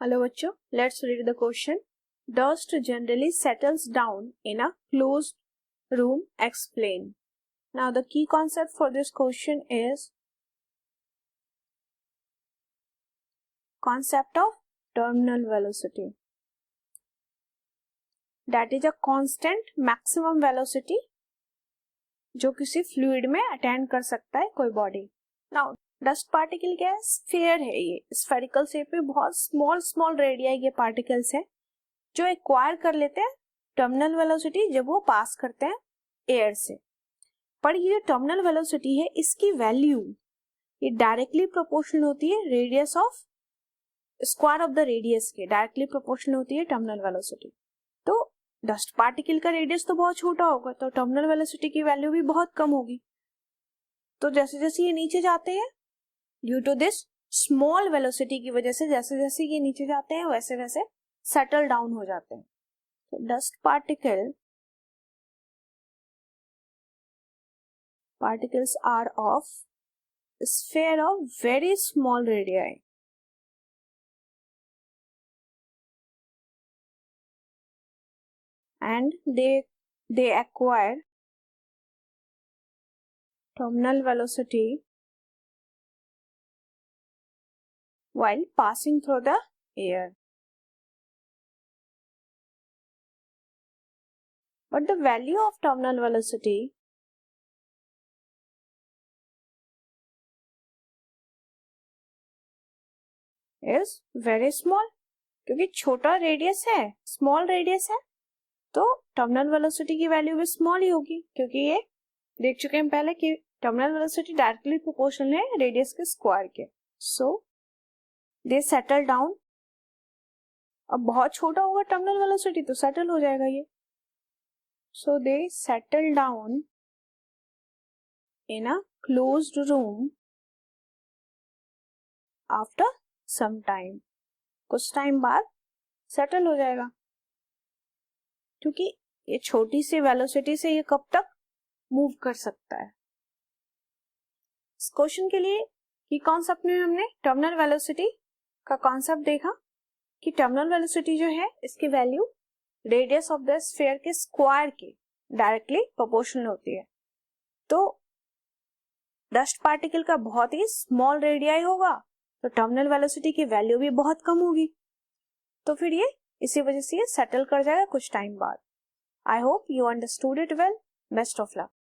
Hello बच्चों, let's read the question. Dust generally settles down in a closed room. Explain. Now the key concept for this question is concept of terminal velocity. That is a constant maximum velocity जो किसी fluid में attend कर सकता है कोई body. Now dust particle क्या है? Sphere है. ये स्फेरिकल शेप में बहुत स्मॉल रेडियाई के पार्टिकल्स है जो एक्वायर कर लेते हैं टर्मिनल वेलोसिटी जब वो पास करते हैं एयर से. पर ये जो टर्मिनल वेलोसिटी है इसकी वैल्यू ये डायरेक्टली प्रोपोर्शनल होती है radius of square of the radius के. डायरेक्टली प्रोपोर्शनल होती है टर्मिनल वेलोसिटी. तो डस्ट पार्टिकल का रेडियस तो बहुत छोटा होगा तो टर्मिनल वेलोसिटी की वैल्यू भी बहुत कम होगी. तो जैसे जैसे ये नीचे जाते हैं due to this small velocity की वजह से जैसे जैसे ये नीचे जाते हैं वैसे वैसे सेटल डाउन हो जाते हैं. तो dust particles are of sphere of very small radii and they acquire terminal velocity while passing through the air. But the value of terminal velocity is very small. क्योंकि छोटा रेडियस है, small radius है, तो terminal velocity की value भी small ही होगी. क्योंकि ये देख चुके हैं पहले कि टर्मिनल वेलोसिटी डायरेक्टली प्रोपोर्शनल है रेडियस के स्क्वायर के. सो दे सेटल डाउन. अब बहुत छोटा होगा टर्मिनल वेलोसिटी तो सेटल हो जाएगा ये. So they settle down in a closed room after some time. कुछ टाइम बाद सेटल हो जाएगा क्योंकि ये छोटी सी वेलोसिटी से ये कब तक मूव कर सकता है. इस क्वेश्चन के लिए की कॉन्सेप्ट में हमने टर्मिनल वेलोसिटी का कॉन्सेप्ट देखा कि टर्मिनल वेलोसिटी जो है इसकी value radius of the sphere के स्क्वायर के डायरेक्टली प्रोपोर्शनल होती है. तो डस्ट पार्टिकल का बहुत ही स्मॉल रेडियाई होगा तो टर्मिनल वेलोसिटी की वैल्यू भी बहुत कम होगी. तो फिर ये इसी वजह से ये सेटल कर जाएगा कुछ टाइम बाद. I hope you understood it well. Best of luck.